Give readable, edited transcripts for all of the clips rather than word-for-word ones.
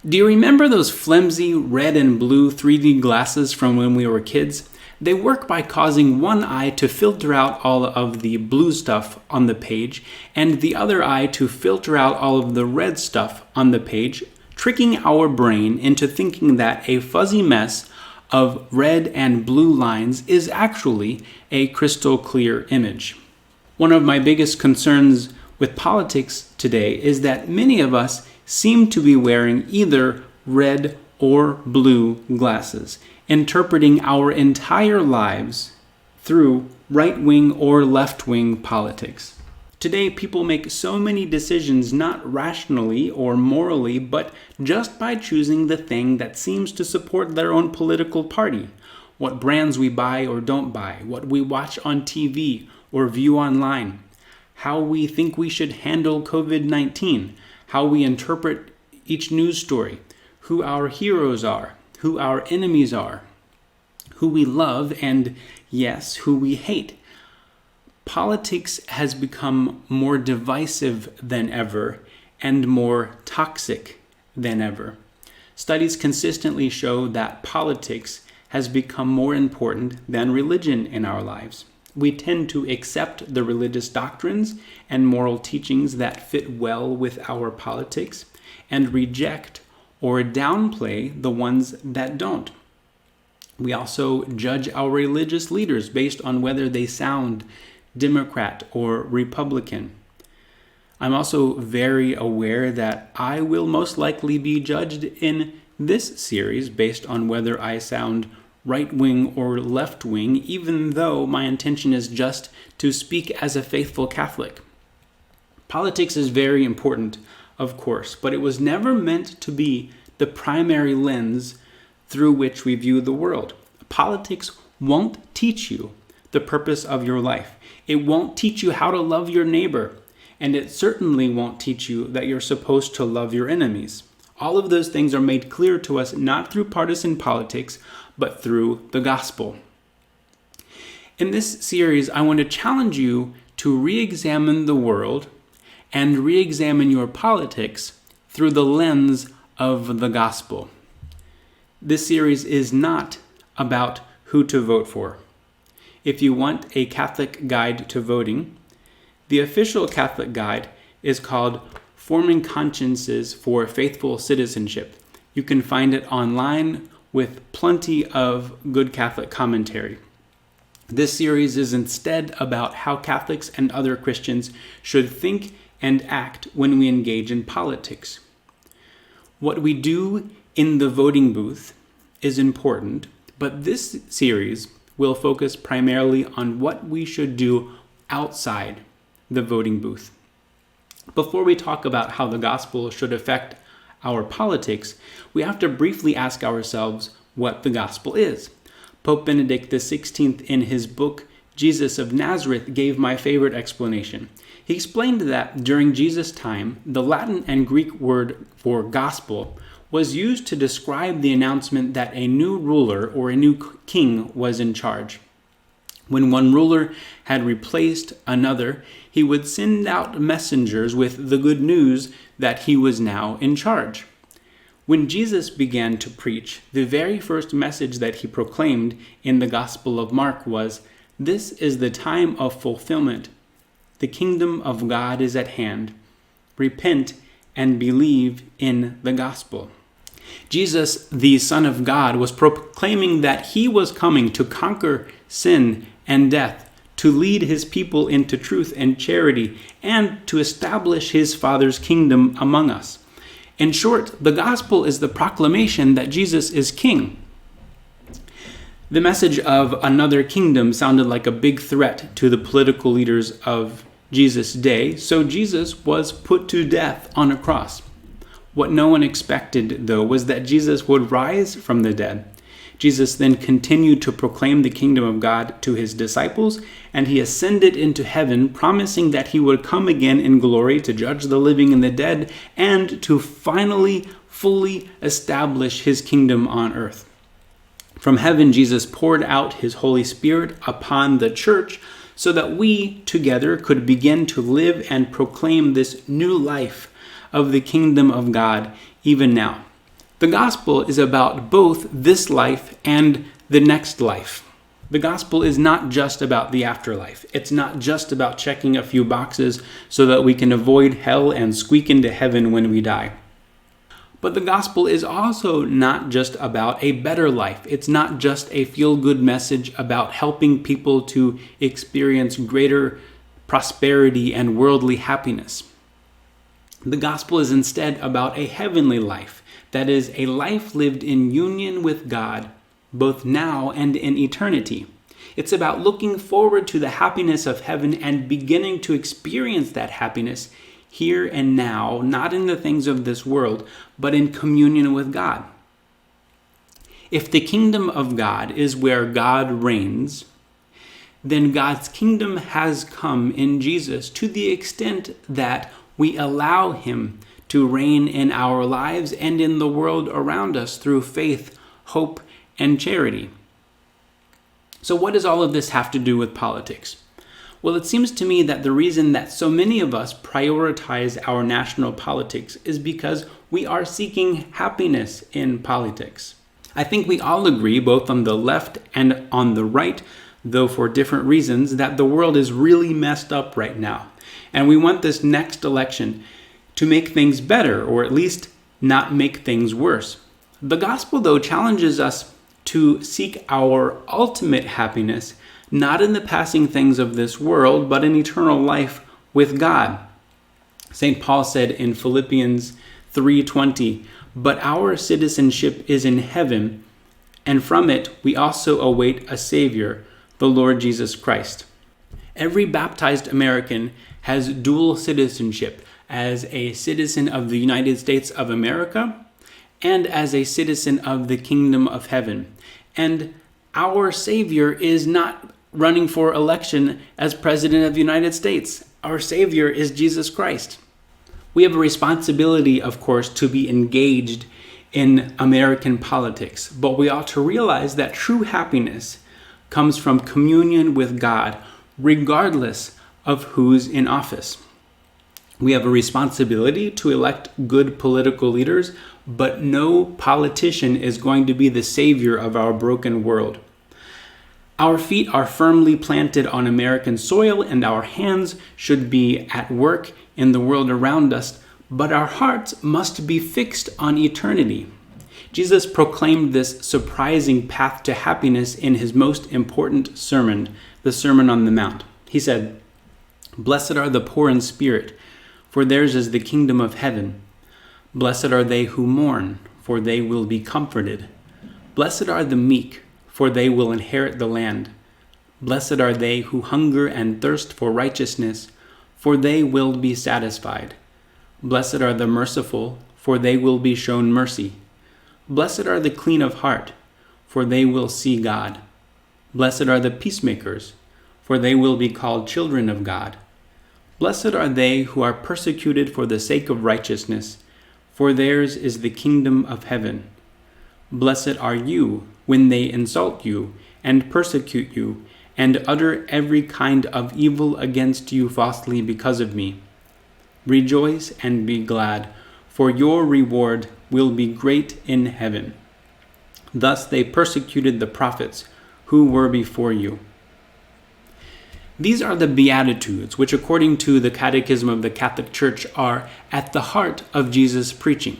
Do you remember those flimsy red and blue 3D glasses from when we were kids? They work by causing one eye to filter out all of the blue stuff on the page and the other eye to filter out all of the red stuff on the page, tricking our brain into thinking that a fuzzy mess of red and blue lines is actually a crystal clear image. One of my biggest concerns with politics today is that many of us seem to be wearing either red or blue glasses, interpreting our entire lives through right-wing or left-wing politics. Today, people make so many decisions not rationally or morally, but just by choosing the thing that seems to support their own political party. What brands we buy or don't buy, what we watch on TV or view online, how we think we should handle COVID-19, how we interpret each news story, who our heroes are, who our enemies are, who we love, and yes, who we hate. Politics has become more divisive than ever and more toxic than ever. Studies consistently show that politics has become more important than religion in our lives. We tend to accept the religious doctrines and moral teachings that fit well with our politics and reject or downplay the ones that don't. We also judge our religious leaders based on whether they sound Democrat or Republican. I'm also very aware that I will most likely be judged in this series based on whether I sound right-wing or left-wing, even though my intention is just to speak as a faithful Catholic. Politics is very important, of course, but it was never meant to be the primary lens through which we view the world. Politics won't teach you the purpose of your life. It won't teach you how to love your neighbor, and it certainly won't teach you that you're supposed to love your enemies. All of those things are made clear to us not through partisan politics, but through the gospel. In this series, I want to challenge you to re-examine the world and re-examine your politics through the lens of the gospel. This series is not about who to vote for. If you want a Catholic guide to voting, the official Catholic guide is called Forming Consciences for Faithful Citizenship. You can find it online with plenty of good Catholic commentary. This series is instead about how Catholics and other Christians should think and act when we engage in politics. What we do in the voting booth is important, but this series will focus primarily on what we should do outside the voting booth. Before we talk about how the gospel should affect our politics, we have to briefly ask ourselves what the gospel is. Pope Benedict XVI, in his book, Jesus of Nazareth, gave my favorite explanation. He explained that during Jesus' time, the Latin and Greek word for gospel was used to describe the announcement that a new ruler or a new king was in charge. When one ruler had replaced another, he would send out messengers with the good news that he was now in charge. When Jesus began to preach, the very first message that he proclaimed in the Gospel of Mark was, "This is the time of fulfillment. The kingdom of God is at hand. Repent and believe in the gospel." Jesus, the Son of God, was proclaiming that he was coming to conquer sin and death, to lead his people into truth and charity, and to establish his Father's kingdom among us. In short, the gospel is the proclamation that Jesus is king. The message of another kingdom sounded like a big threat to the political leaders of Jesus' day, so Jesus was put to death on a cross. What no one expected, though, was that Jesus would rise from the dead. Jesus then continued to proclaim the kingdom of God to his disciples, and he ascended into heaven, promising that he would come again in glory to judge the living and the dead, and to finally, fully establish his kingdom on earth. From heaven, Jesus poured out his Holy Spirit upon the church so that we together could begin to live and proclaim this new life of the kingdom of God even now. The gospel is about both this life and the next life. The gospel is not just about the afterlife. It's not just about checking a few boxes so that we can avoid hell and squeak into heaven when we die. But the gospel is also not just about a better life. It's not just a feel-good message about helping people to experience greater prosperity and worldly happiness. The gospel is instead about a heavenly life, that is, a life lived in union with God, both now and in eternity. It's about looking forward to the happiness of heaven and beginning to experience that happiness here and now, not in the things of this world, but in communion with God. If the kingdom of God is where God reigns, then God's kingdom has come in Jesus to the extent that we allow him to reign in our lives and in the world around us through faith, hope, and charity. So what does all of this have to do with politics? Well, it seems to me that the reason that so many of us prioritize our national politics is because we are seeking happiness in politics. I think we all agree, both on the left and on the right, though for different reasons, that the world is really messed up right now. And we want this next election to make things better, or at least not make things worse. The gospel, though, challenges us to seek our ultimate happiness, not in the passing things of this world, but in eternal life with God. St. Paul said in Philippians 3:20, "But our citizenship is in heaven, and from it we also await a Savior, the Lord Jesus Christ." Every baptized American has dual citizenship as a citizen of the United States of America and as a citizen of the kingdom of heaven. And our Savior is not running for election as President of the United States. Our Savior is Jesus Christ. We have a responsibility, of course, to be engaged in American politics, but we ought to realize that true happiness comes from communion with God, regardless of who's in office. We have a responsibility to elect good political leaders, but no politician is going to be the savior of our broken world. Our feet are firmly planted on American soil, and our hands should be at work in the world around us, but our hearts must be fixed on eternity. Jesus proclaimed this surprising path to happiness in his most important sermon, the Sermon on the Mount. He said, "Blessed are the poor in spirit, for theirs is the kingdom of heaven. Blessed are they who mourn, for they will be comforted. Blessed are the meek, for they will inherit the land. Blessed are they who hunger and thirst for righteousness, for they will be satisfied. Blessed are the merciful, for they will be shown mercy. Blessed are the clean of heart, for they will see God. Blessed are the peacemakers, for they will be called children of God. Blessed are they who are persecuted for the sake of righteousness, for theirs is the kingdom of heaven. Blessed are you when they insult you and persecute you and utter every kind of evil against you falsely because of me. Rejoice and be glad, for your reward will be great in heaven. Thus they persecuted the prophets who were before you." These are the Beatitudes, which according to the Catechism of the Catholic Church are at the heart of Jesus' preaching.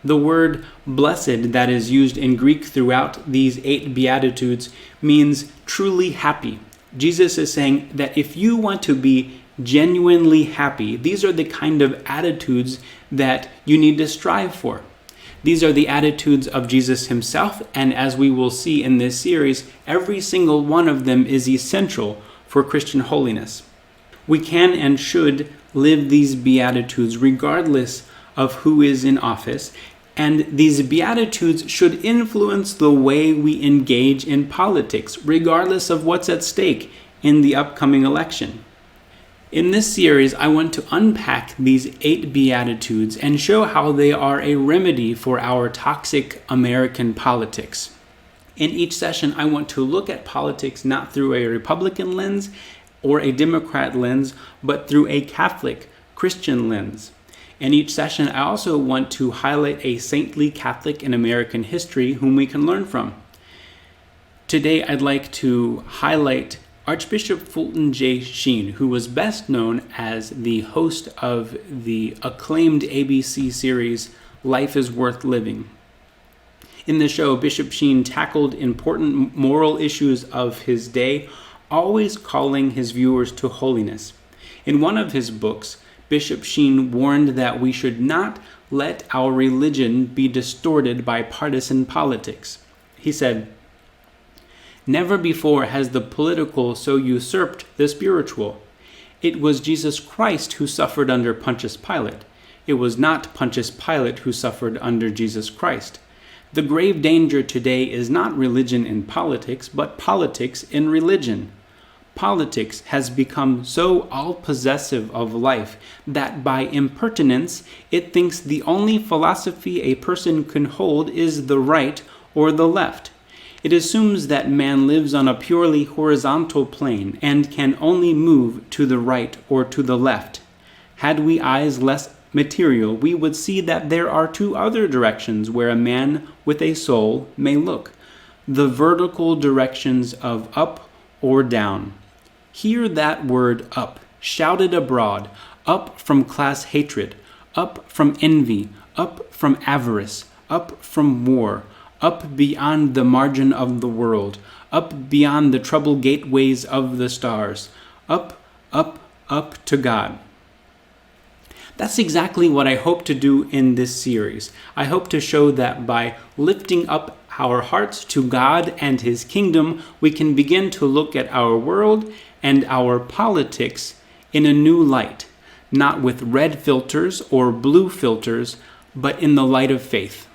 The word blessed that is used in Greek throughout these 8 Beatitudes means truly happy. Jesus is saying that if you want to be genuinely happy, these are the kind of attitudes that you need to strive for. These are the attitudes of Jesus himself, and as we will see in this series, every single one of them is essential for Christian holiness. We can and should live these Beatitudes regardless of who is in office, and these Beatitudes should influence the way we engage in politics, regardless of what's at stake in the upcoming election. In this series, I want to unpack these 8 Beatitudes and show how they are a remedy for our toxic American politics. In each session, I want to look at politics not through a Republican lens or a Democrat lens, but through a Catholic Christian lens. In each session, I also want to highlight a saintly Catholic in American history whom we can learn from. Today, I'd like to highlight Archbishop Fulton J. Sheen, who was best known as the host of the acclaimed ABC series Life is Worth Living. In the show, Bishop Sheen tackled important moral issues of his day, always calling his viewers to holiness. In one of his books, Bishop Sheen warned that we should not let our religion be distorted by partisan politics. He said, "Never before has the political so usurped the spiritual. It was Jesus Christ who suffered under Pontius Pilate. It was not Pontius Pilate who suffered under Jesus Christ. The grave danger today is not religion in politics, but politics in religion. Politics has become so all-possessive of life that by impertinence it thinks the only philosophy a person can hold is the right or the left. It assumes that man lives on a purely horizontal plane and can only move to the right or to the left. Had we eyes less material, we would see that there are two other directions where a man with a soul may look, the vertical directions of up or down. Hear that word up, shouted abroad, up from class hatred, up from envy, up from avarice, up from war, up beyond the margin of the world, up beyond the troubled gateways of the stars, up, up, up to God." That's exactly what I hope to do in this series. I hope to show that by lifting up our hearts to God and His kingdom, we can begin to look at our world and our politics in a new light, not with red filters or blue filters, but in the light of faith.